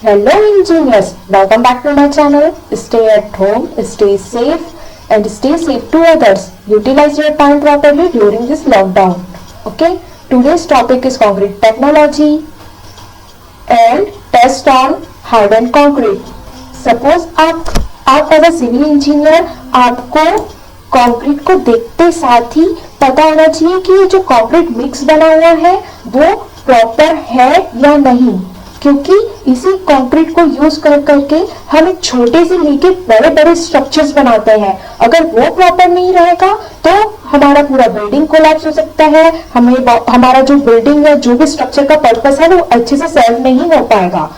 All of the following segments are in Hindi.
Hello engineers, welcome back to my channel. Stay at home, stay safe and stay safe to others. Utilize your time properly during this lockdown. Okay, today's topic is concrete technology and test on hardened concrete. Suppose आप एज अ सिविल इंजीनियर आपको कंक्रीट को देखते साथ ही पता होना चाहिए कि ये जो कंक्रीट मिक्स बना हुआ है वो प्रॉपर है या नहीं, क्योंकि इसी कंक्रीट को यूज कर करके हम एक छोटे से लेके बड़े बड़े स्ट्रक्चर्स बनाते हैं। अगर वो प्रॉपर नहीं रहेगा तो हमारा पूरा बिल्डिंग कोलैप्स हो सकता है, हमारा जो बिल्डिंग या जो भी स्ट्रक्चर का पर्पस है वो अच्छे से सर्व नहीं हो पाएगा।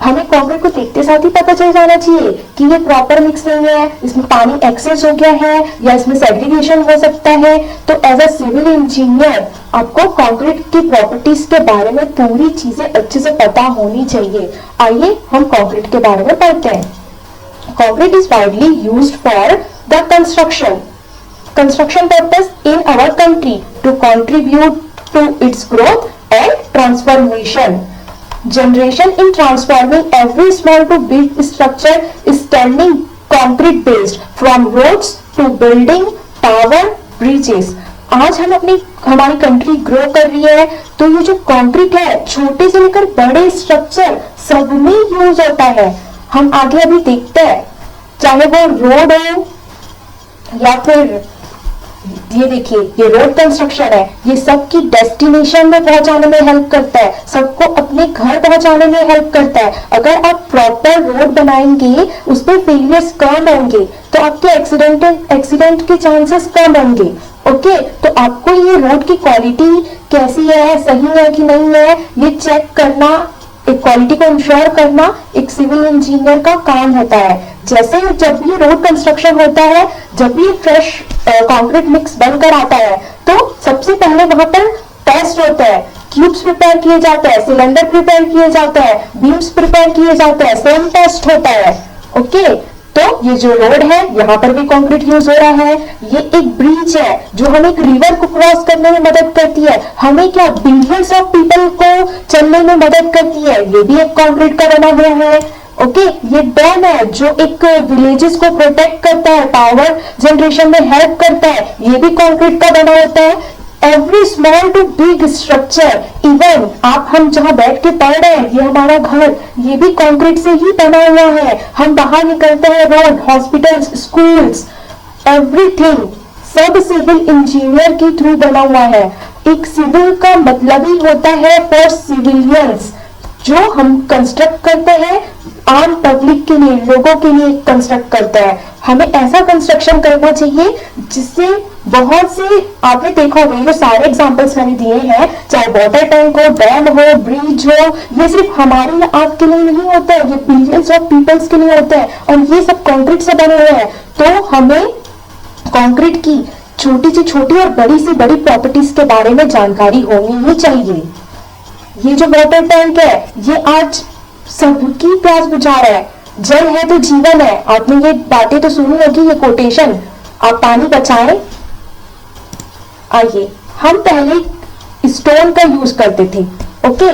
हमें कंक्रीट को देखते साथ ही पता चल जाना चाहिए कि ये प्रॉपर मिक्स नहीं है, इसमें पानी एक्सेस हो गया है या इसमें सेग्रीगेशन हो सकता है। तो एज अ सिविल इंजीनियर आपको कंक्रीट की प्रॉपर्टीज के बारे में पूरी चीजें अच्छे से पता होनी चाहिए। आइए हम कंक्रीट के बारे में पढ़ते हैं। Concrete is widely used for the construction purpose in our country to contribute to its growth and transformation. Generation in transforming every small to big structure is turning concrete based from roads to building, tower, bridges. आज हमारी कंट्री ग्रो कर रही है तो ये जो कंक्रीट है छोटे से लेकर बड़े स्ट्रक्चर सब में यूज होता है। हम आगे अभी देखते हैं, चाहे वो रोड हो या फिर ये देखिए ये रोड कंस्ट्रक्शन है, ये सबकी डेस्टिनेशन में पहुंचाने में हेल्प करता है, सबको अपने घर पहुंचाने में हेल्प करता है। अगर आप प्रॉपर रोड बनाएंगे उसमें फेलियर्स कम होंगे तो आपके एक्सीडेंट के चांसेस कम होंगे। ओके, तो आपको ये रोड की क्वालिटी कैसी है, सही है कि नहीं है, ये चेक करना, एक क्वालिटी को इंश्योर करना एक सिविल इंजीनियर का काम होता है। जैसे जब भी रोड कंस्ट्रक्शन होता है, जब भी फ्रेश कंक्रीट मिक्स बनकर आता है तो सबसे पहले वहां पर टेस्ट होता है, क्यूब्स प्रिपेयर किए जाते हैं, सिलेंडर प्रिपेयर किए जाते हैं, बीम्स प्रिपेयर किए जाते हैं, सेम टेस्ट होता है। ओके, तो ये जो रोड है यहाँ पर भी कंक्रीट यूज हो रहा है। ये एक ब्रिज है जो हमें एक रिवर को क्रॉस करने में मदद करती है, हमें क्या बिलियंस ऑफ पीपल को चलने में मदद करती है, ये भी एक कंक्रीट का बना हुआ है। ओके, ये डैम है जो एक विलेजेस को प्रोटेक्ट करता है, पावर जनरेशन में हेल्प करता है, ये भी कंक्रीट का बना होता है। Every small to big structure, even हम जहां बैठ के पढ़ रहे हैं, ये हमारा घर, ये भी कंक्रीट से ही बना हुआ है। हम बाहर निकलते हैं, रोड, हॉस्पिटल्स, स्कूल्स, एवरीथिंग सब सिविल इंजीनियर के थ्रू बना हुआ है। एक सिविल का मतलब ही होता है फॉर सिविलियंस, जो हम कंस्ट्रक्ट करते हैं आम पब्लिक के लिए, लोगों के लिए कंस्ट्रक्ट करता है। हमें ऐसा कंस्ट्रक्शन करना चाहिए जिससे बहुत से, आपने देखा होगा ये सारे एग्जांपल्स मैंने दिए हैं, चाहे वाटर टैंक हो, डैम हो, ब्रिज हो, ये सिर्फ हमारे या आपके लिए नहीं होता है, ये बिलियंस ऑफ पीपल्स के लिए होता है और ये सब कंक्रीट से बने हुए हैं। तो हमें कंक्रीट की छोटी से छोटी और बड़ी से बड़ी प्रॉपर्टीज के बारे में जानकारी होनी ही चाहिए। ये जो वाटर टैंक है ये आज सबकी प्यास बुझा रहा है, जल है तो जीवन है। आपने ये बातें तो सुनी होगी, ये कोटेशन, आप पानी बचाएं। आइए, हम पहले स्टोन का यूज करते थे। ओके,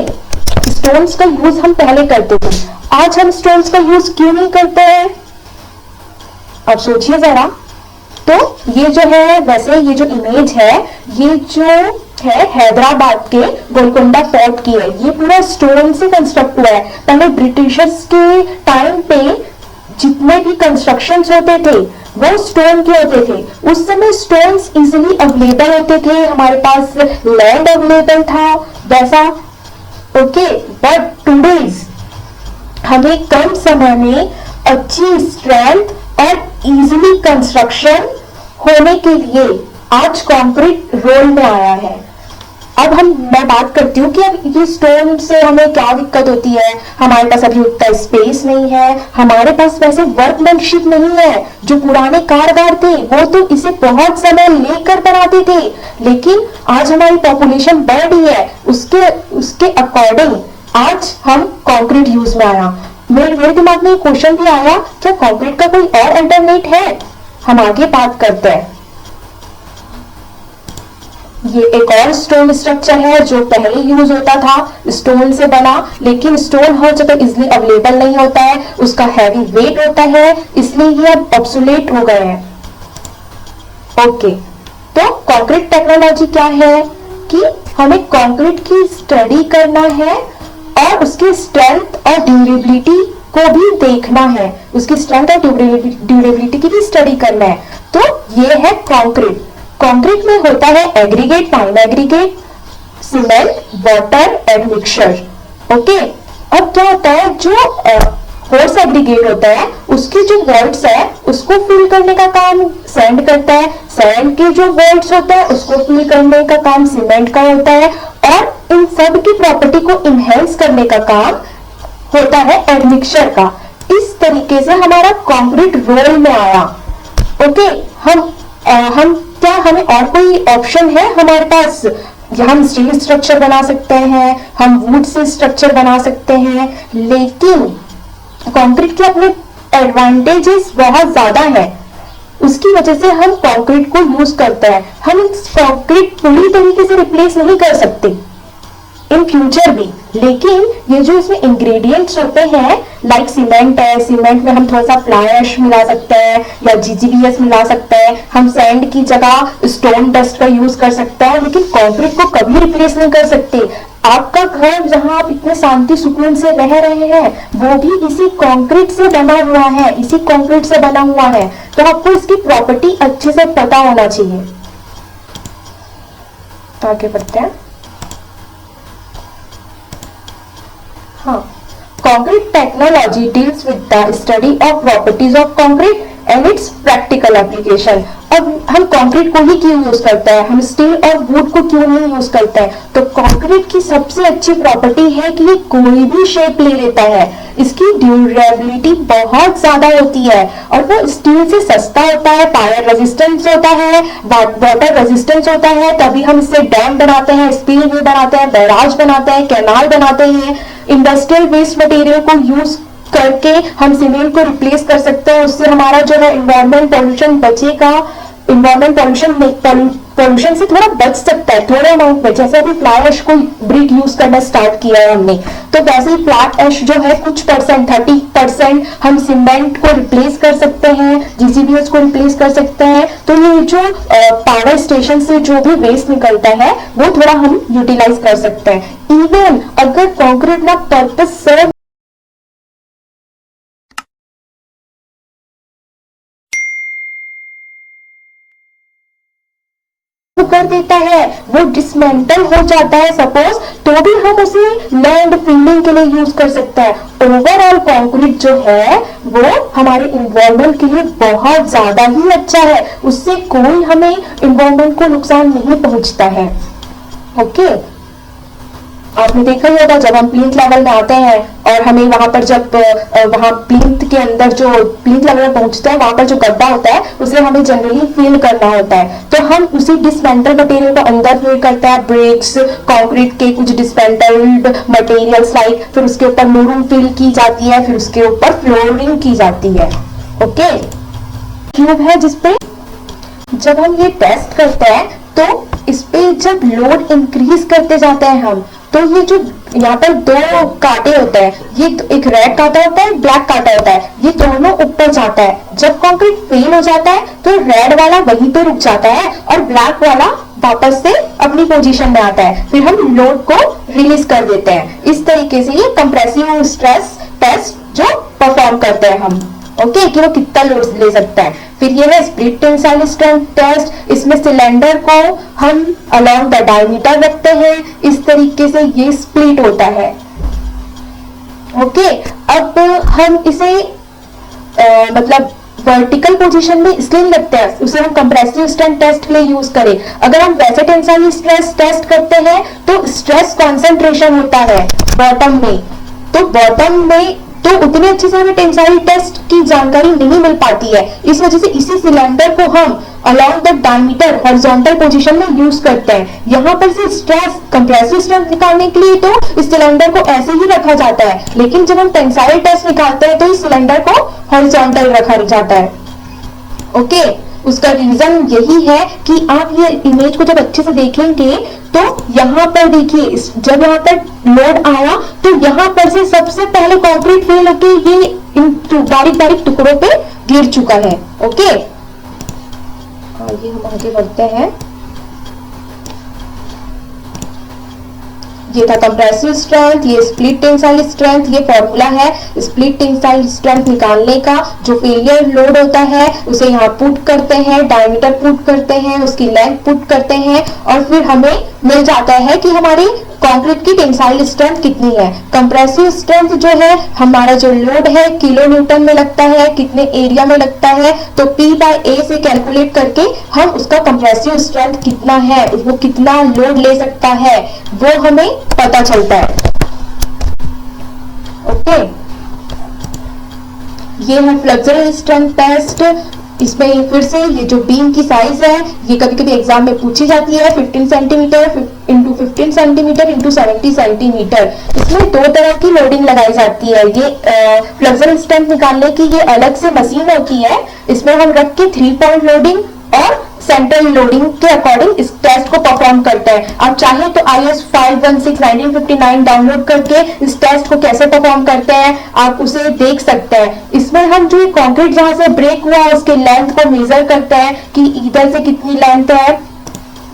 स्टोन्स का यूज हम पहले करते थे, आज हम स्टोन्स का यूज क्यों नहीं करते हैं? आप सोचिए जरा। तो ये जो है, वैसे ये जो इमेज है ये जो है हैदराबाद के गोलकोंडा फोर्ट की है। ये पूरा स्टोन से कंस्ट्रक्ट हुआ है। पहले ब्रिटिशर्स के टाइम पे जितने भी कंस्ट्रक्शंस होते थे वो स्टोन के होते थे। उस समय स्टोन्स इजीली अवेलेबल होते थे, हमारे पास लैंड अवेलेबल था वैसा। ओके, बट टुडेज हमें कम समय में अच्छी स्ट्रेंथ और इजीली कंस्ट्रक्शन होने के लिए आज कंक्रीट रोल में आया है। अब मैं बात करती हूँ कि अब ये स्टोन से हमें क्या दिक्कत होती है। हमारे पास अभी उतना स्पेस नहीं है, हमारे पास वैसे वर्कमैनशिप नहीं है। जो पुराने कारीगर थे वो तो इसे बहुत समय लेकर बनाते थे, लेकिन आज हमारी पॉपुलेशन बढ़ रही है, उसके अकॉर्डिंग आज हम कंक्रीट यूज में आया। मेरे दिमाग में एक क्वेश्चन भी आया, क्या कंक्रीट का कोई और अल्टरनेट है? हम आगे बात करते हैं। ये एक और स्टोन स्ट्रक्चर है जो पहले यूज होता था, स्टोन से बना, लेकिन स्टोन हर जगह इजिली अवेलेबल नहीं होता है, उसका हैवी वेट होता है, इसलिए ये अब ऑब्सोलेट हो गए हैं। ओके, तो कंक्रीट टेक्नोलॉजी क्या है कि हमें कंक्रीट की स्टडी करना है और उसकी स्ट्रेंथ और ड्यूरेबिलिटी को भी देखना है, उसकी स्ट्रेंथ और ड्यूरेबिलिटी की भी स्टडी करना है। तो ये है कंक्रीट। कंक्रीट में होता है aggregate, fine aggregate, cement, water and mixture. Okay, अब क्या होता है, जो कोर्स एग्रीगेट होता है उसकी जो वॉल्ट्स है उसको फिल करने का काम सैंड करता है, सैंड के जो वॉल्ट्स होता है उसको फिल करने का काम सीमेंट का होता है, और इन सब की प्रॉपर्टी को इनहेंस करने का काम होता है एडमिक्सचर का। इस तरीके से हमारा कंक्रीट रोल में आया। ओके, हम क्या, हमें और कोई ऑप्शन है हमारे पास? हम स्टील स्ट्रक्चर बना सकते हैं, हम वुड से स्ट्रक्चर बना सकते हैं, लेकिन कंक्रीट के अपने एडवांटेजेस बहुत ज्यादा है, उसकी वजह से हम कंक्रीट को यूज करते हैं। हम इस कंक्रीट पूरी तरीके से रिप्लेस नहीं कर सकते इन फ्यूचर भी, लेकिन ये जो इसमें इंग्रेडिएंट्स होते हैं, लाइक सीमेंट है, सीमेंट में हम थोड़ा सा फ्लाई ऐश मिला सकते हैं या जीजीबीएस मिला सकते हैं, हम सैंड की जगह स्टोन डस्ट का यूज कर सकते हैं, लेकिन कंक्रीट को कभी रिप्लेस नहीं कर सकते। आपका घर जहां आप इतने शांति सुकून से रह रहे हैं वो भी इसी कंक्रीट से बना हुआ है, इसी कंक्रीट से बना हुआ है, तो आपको इसकी प्रॉपर्टी अच्छे से पता होना चाहिए। तो आगे बढ़ते हैं। हाँ, concrete technology deals with the study of properties of concrete and its practical application। अब हम कंक्रीट को ही क्यों यूज करते हैं, हम स्टील और वुड को क्यों नहीं यूज करते हैं? तो कंक्रीट की सबसे अच्छी प्रॉपर्टी है कि ये कोई भी शेप ले लेता है, इसकी ड्यूरेबिलिटी बहुत ज्यादा होती है, और वो स्टील से सस्ता होता है, फायर रेजिस्टेंस होता है, वाटर रेजिस्टेंस होता है, तभी हम इससे डैम बनाते हैं, स्पिल वे बनाते हैं, बैराज बनाते हैं, कैनाल बनाते हैं। इंडस्ट्रियल वेस्ट मटेरियल को यूज करके हम सीमेंट को रिप्लेस कर सकते हैं, उससे हमारा जो है इन्वायरमेंट पोल्यूशन बचेगा, इन्वायरमेंट पोल्यूशन से थोड़ा बच सकता है, थोड़े अमाउंट में। जैसे अभी फ्लाई ऐश को ब्रिक यूज करना स्टार्ट किया है हमने, तो वैसे ही फ्लाई ऐश जो है कुछ परसेंट 30% हम सीमेंट को रिप्लेस कर सकते हैं, जीजीबीएस को रिप्लेस कर सकते हैं। तो ये जो पावर स्टेशन से जो भी वेस्ट निकलता है वो थोड़ा हम यूटिलाइज कर सकते हैं। इवन अगर कंक्रीट ना पर्पस सर्व कर देता है, वो डिसमेंटल हो जाता है सपोज, तो भी हम उसे लैंड फिलिंग के लिए यूज कर सकते हैं। ओवरऑल कंक्रीट जो है वो हमारे इन्वायरमेंट के लिए बहुत ज्यादा ही अच्छा है, उससे कोई हमें इन्वायरमेंट को नुकसान नहीं पहुंचता है। ओके, आपने देखा ही होगा जब हम प्लिंथ लेवल में आते हैं और हमें वहां पर जब वहां प्लिंथ के अंदर जो प्लिंथ लेवल में पहुंचते हैं वहां पर जो गड्ढा होता है उसे हमें जनरली फिल करना होता है, तो हम उसी डिसमेंटल मटेरियल को अंदर फिल करते हैं, ब्रिक्स, कंक्रीट के कुछ डिसमेंटल्ड मटेरियल्स लाइक, फिर उसके ऊपर मूरूम फिल की जाती है, फिर उसके ऊपर फ्लोरिंग की जाती है। ओके, क्यूब है जिसपे जब हम ये टेस्ट करते हैं तो इस पे जब लोड इंक्रीज करते जाते हैं हम, तो ये जो यहाँ पर दो कांटे होते हैं, ये एक रेड कांटा होता है, ब्लैक कांटा होता है, ये दोनों ऊपर जाता है। जब कंक्रीट फेल हो जाता है तो रेड वाला वहीं पे रुक जाता है और ब्लैक वाला वापस से अपनी पोजीशन में आता है, फिर हम लोड को रिलीज कर देते हैं। इस तरीके से ये कंप्रेसिव स्ट्रेस टेस्ट जो परफॉर्म करते हैं हम, ओके, कि वो कितना लोड ले सकता है। फिर ये है स्प्लिट टेंसाइल स्ट्रेंथ टेस्ट, इसमें सिलेंडर को हम अलोंग द डायमीटर रखते हैं, इस तरीके से ये स्प्लिट होता है। ओके, अब हम इसे मतलब वर्टिकल पोजीशन में इसलिए रखते हैं, उसे हम कंप्रेसिव स्ट्रेंथ टेस्ट के लिए यूज करें। अगर हम वैसे टेंसाइल स्ट्रेस टेस्ट करते हैं तो स्ट्रेस कॉन्सेंट्रेशन होता है बॉटम में, तो बॉटम में तो उतनी अच्छी से हमें टेंसाइल टेस्ट की जानकारी नहीं मिल पाती है, इस वजह से इसी सिलेंडर को हम along the diameter horizontal position में यूज करते हैं। यहाँ पर से स्ट्रेस कंप्रेसिव स्ट्रेंथ निकालने के लिए तो इस सिलेंडर को ऐसे ही रखा जाता है, लेकिन जब हम टेंसाइल टेस्ट निकालते हैं तो इस सिलेंडर को हॉरिजॉन्टल रखा जाता है। ओके, उसका रीजन यही है कि आप ये इमेज को जब अच्छे से देखेंगे तो यहाँ पर देखिए, जब यहाँ पर लोड आया तो यहाँ पर से सबसे पहले कंक्रीट फेल होके ये इन बारीक बारीक टुकड़ों पे गिर चुका है। ओके, आगे हम आगे बढ़ते हैं। ये था कंप्रेसिव स्ट्रेंथ, ये स्प्लिट टेंसाइल स्ट्रेंथ। ये फॉर्मूला है स्प्लिट टेंसाइल स्ट्रेंथ निकालने का। जो फेलियर लोड होता है उसे यहाँ पुट करते हैं, डायमीटर पुट करते हैं, उसकी लेंथ पुट करते हैं और फिर हमें मिल जाता है कि हमारी कंक्रीट की टेंसाइल स्ट्रेंथ कितनी है। कंप्रेसिव स्ट्रेंथ जो है, हमारा जो लोड है किलो न्यूटन में लगता है, कितने एरिया में लगता है, तो P/A से कैलकुलेट करके हम उसका कंप्रेसिव स्ट्रेंथ कितना है, वो कितना लोड ले सकता है, वो हमें पता चलता है। ओके, ये है फ्लेक्सुरल स्ट्रेंथ टेस्ट। इसमें फिर से ये जो बीम की साइज है ये कभी कभी एग्जाम में पूछी जाती है, 15 centimetre into 15 centimetre into 70 centimetre. इसमें दो तरह की लोडिंग लगाई जाती है। ये फ्लेक्सुरल स्ट्रेंथ निकालने की ये अलग से मशीन होती है। इसमें हम रख के 3 पॉइंट लोडिंग और सेंट्रल लोडिंग के अकॉर्डिंग इस टेस्ट को परफॉर्म करते हैं। आप चाहें तो IS 516/1959 डाउनलोड करके इस टेस्ट को कैसे परफॉर्म करते हैं आप उसे देख सकते हैं। इसमें हम जो कंक्रीट जहां से ब्रेक हुआ है उसके लेंथ को मेजर करते हैं कि इधर से कितनी लेंथ है,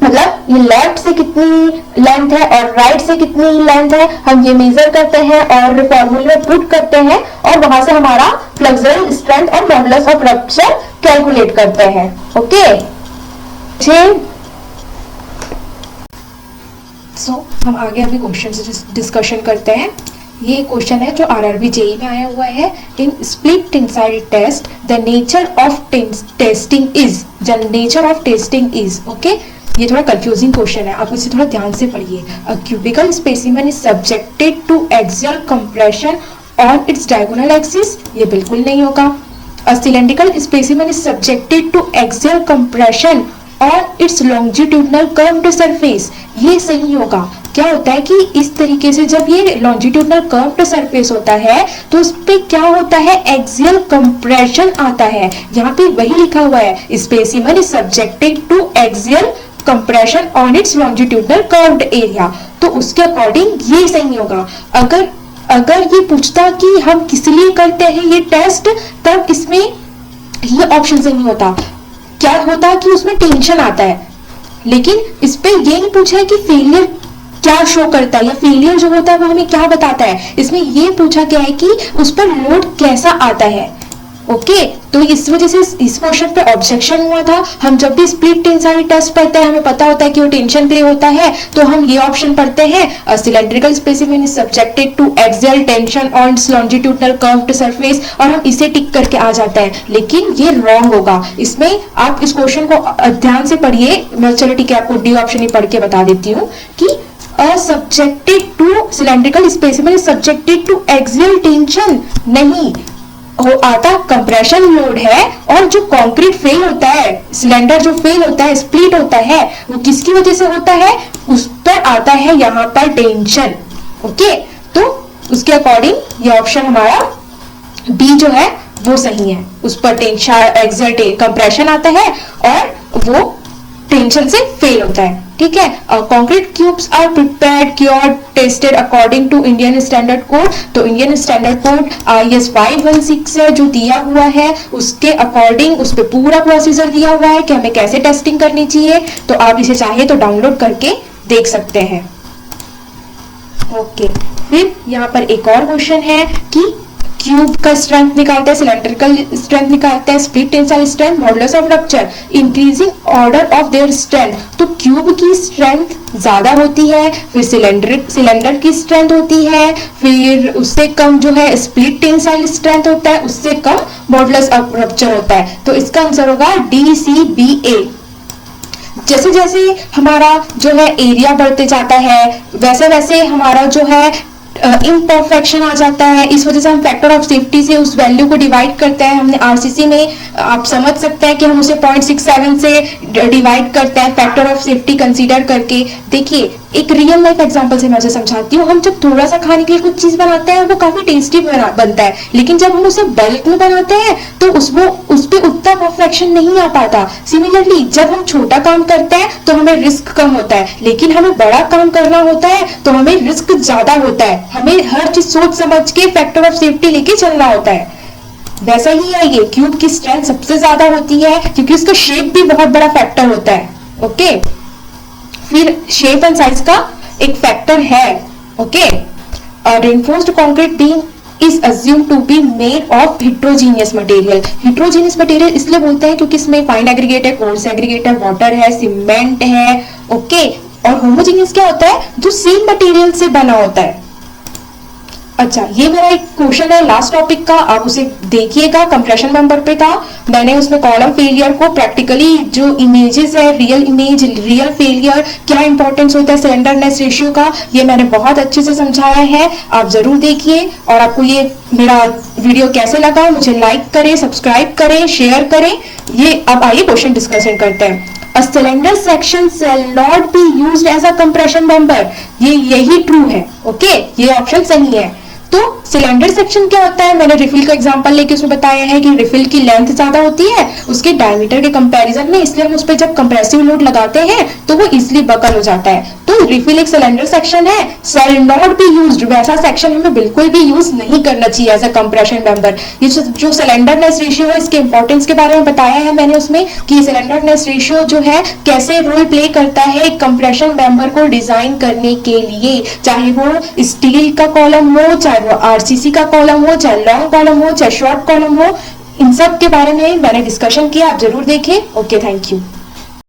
मतलब ये लेफ्ट से कितनी लेंथ है और राइट से कितनी लेंथ है, हम ये मेजर करते हैं और फॉर्मूले में पुट करते हैं और वहां से हमारा फ्लेक्सुरल स्ट्रेंथ और मॉडुलस ऑफ रप्चर कैलकुलेट करते हैं। ओके, हम आगे अभी क्वेश्चन से डिस्कशन करते हैं। ये क्वेश्चन है जो RRB JEE में आया हुआ है। In split tensile test the nature of testing is, the nature of testing is. Okay, ये थोड़ा कंफ्यूजिंग क्वेश्चन है, आप इसे थोड़ा ध्यान से पढ़िए। A cubical specimen is subjected to axial compression on its diagonal axis, ये बिल्कुल नहीं होगा। A cylindrical specimen is subjected to axial compression और इट्स लॉन्जिट्यूडनल कर्व्ड सरफेस, ये सही होगा। क्या होता है कि इस तरीके से जब ये लॉन्जिट्यूडनल कर्व्ड सरफेस होता है तो उस पे क्या होता है, एक्सियल कंप्रेशन आता है। यहाँ पे वही लिखा हुआ है specimen is subjected to axial compression on its longitudinal curved area, तो उसके अकॉर्डिंग ये सही होगा। अगर ये पूछता कि हम किस लिए करते हैं ये टेस्ट, तब इसमें ये ऑप्शन सही होता। क्या होता कि उसमें टेंशन आता है, लेकिन इस पे ये नहीं पूछा है कि फेलियर क्या शो करता है या फेलियर जो होता है वो हमें क्या बताता है। इसमें ये पूछा गया है कि उस पर लोड कैसा आता है। ओके, तो इस वजह से इस क्वेश्चन पे ऑब्जेक्शन हुआ था। हम जब भी स्प्लिट टेंसाइल टेस्ट पढ़ते हैं हमें पता होता है कि वो टेंशन के लिए होता है, तो हम ये ऑप्शन पढ़ते हैं cylindrical specimen is subjected to axial tension on its longitudinal curved surface, और हम इसे टिक करके आ जाते हैं। लेकिन ये रॉन्ग होगा। इसमें आप इस क्वेश्चन को ध्यान से पढ़िए। मैं चलो ठीक है आपको डी ऑप्शन ही पढ़ के बता देती हूँ कि subjected to cylindrical specimen is subjected to axial tension नहीं हो आता, कंप्रेशन लोड है। और जो कंक्रीट फेल होता है, सिलेंडर जो फेल होता है, स्प्लिट होता है, वो किसकी वजह से होता है, उस पर आता है यहाँ पर टेंशन। ओके, तो उसके अकॉर्डिंग ये ऑप्शन हमारा बी जो है वो सही है। उस पर टेंशन एक्सियल कंप्रेशन आता है और वो टेंशन से फेल होता है। ठीक है, concrete cubes are prepared, cured, tested according to Indian standard code. तो इंडियन स्टैंडर्ड कोड IS 516 जो दिया हुआ है उसके अकॉर्डिंग उस पर पूरा प्रोसीजर दिया हुआ है कि हमें कैसे टेस्टिंग करनी चाहिए। तो आप इसे चाहे तो डाउनलोड करके देख सकते हैं। ओके, फिर यहाँ पर एक और क्वेश्चन है कि क्यूब का स्ट्रेंथ निकालते हैं, सिलेंड्रिकल स्ट्रेंथ निकालते हैं, split tensile strength, modulus of rupture, increasing order of their strength. तो क्यूब की स्ट्रेंथ ज्यादा होती है, फिर सिलेंडर की स्ट्रेंथ होती है, फिर उससे कम जो है स्प्लिट टेंसाइल स्ट्रेंथ होता है, उससे कम मॉडुलस ऑफ रप्चर होता है। तो इसका आंसर होगा DCBA। जैसे जैसे हमारा जो है एरिया बढ़ते जाता है वैसे वैसे हमारा जो है इम्परफेक्शन आ जाता है। इस वजह से हम फैक्टर ऑफ सेफ्टी से उस वैल्यू को डिवाइड करते हैं। हमने RCC में आप समझ सकते हैं कि हम उसे 0.67 से डिवाइड करते हैं फैक्टर ऑफ सेफ्टी कंसीडर करके। देखिए एक रियल लाइफ एग्जांपल से मैं उसे समझाती हूँ। हम जब थोड़ा सा खाने के लिए कुछ चीज बनाते हैं वो काफी टेस्टी बनता है, लेकिन जब हम उसे बल्क में बनाते हैं तो उस पे उतना परफेक्शन नहीं आ पाता। सिमिलरली जब हम छोटा काम करते हैं तो हमें रिस्क कम होता है, लेकिन हमें बड़ा काम करना होता है तो हमें रिस्क ज्यादा होता है। हमें हर चीज सोच समझ के फैक्टर ऑफ सेफ्टी लेके चलना होता है। वैसा ही है ये, क्यूब की स्ट्रेंथ सबसे ज्यादा होती है क्योंकि उसका शेप भी बहुत बड़ा फैक्टर होता है। ओके, फिर शेप एंड साइज का एक फैक्टर है। Okay, reinforced concrete beam is assumed to be made of heterogeneous material। heterogeneous material इसलिए बोलते हैं क्योंकि इसमें फाइन एग्रीगेट है, कोर्स एग्रीगेट है, वाटर है, सीमेंट है। ओके, और होमोजीनियस क्या होता है? जो सेम मटेरियल से बना होता है। अच्छा, ये मेरा एक क्वेश्चन है लास्ट टॉपिक का, आप उसे देखिएगा, कंप्रेशन मेंबर पे था। मैंने उसमें कॉलम फेलियर को प्रैक्टिकली जो इमेजेस है, रियल इमेज, रियल फेलियर, क्या इंपॉर्टेंस होता है स्लेंडरनेस रेशियो का, ये मैंने बहुत अच्छे से समझाया है। आप जरूर देखिए, और आपको ये मेरा वीडियो कैसे लगा मुझे लाइक करें, सब्सक्राइब करें, शेयर करें। ये अब आइए क्वेश्चन डिस्कशन करते हैं। A cylinder section shall not be used as a compression member। यही ट्रू है। ओके, ये ऑप्शन सही है। तो सिलेंडर सेक्शन क्या होता है? मैंने रिफिल का एग्जांपल लेके उसमें बताया है कि रिफिल की लेंथ ज्यादा होती है उसके डायमीटर के कंपैरिजन में, इसलिए हम उस पर जब कंप्रेसिव लोड लगाते हैं तो वो इजिली बकल हो जाता है। तो रिफिल एक सिलेंडर सेक्शन है, शैल नॉट बी यूज्ड, वैसा सेक्शन हमें बिल्कुल भी यूज नहीं करना चाहिए एज अ कंप्रेशन मेंबर। ये जो सिलेंडरनेस रेशियो है इसके इंपॉर्टेंस के बारे में बताया है मैंने उसमें कि सिलेंडरनेस रेशियो जो है कैसे रोल प्ले करता है एक कंप्रेशन मेंबर को डिजाइन करने के लिए, चाहे वो स्टील का कॉलम हो, चाहे वो आरसीसी का कॉलम हो, चाहे लॉन्ग कॉलम हो, चाहे शॉर्ट कॉलम हो। इन सब के बारे में मैंने डिस्कशन किया, आप जरूर देखें। Okay, thank you.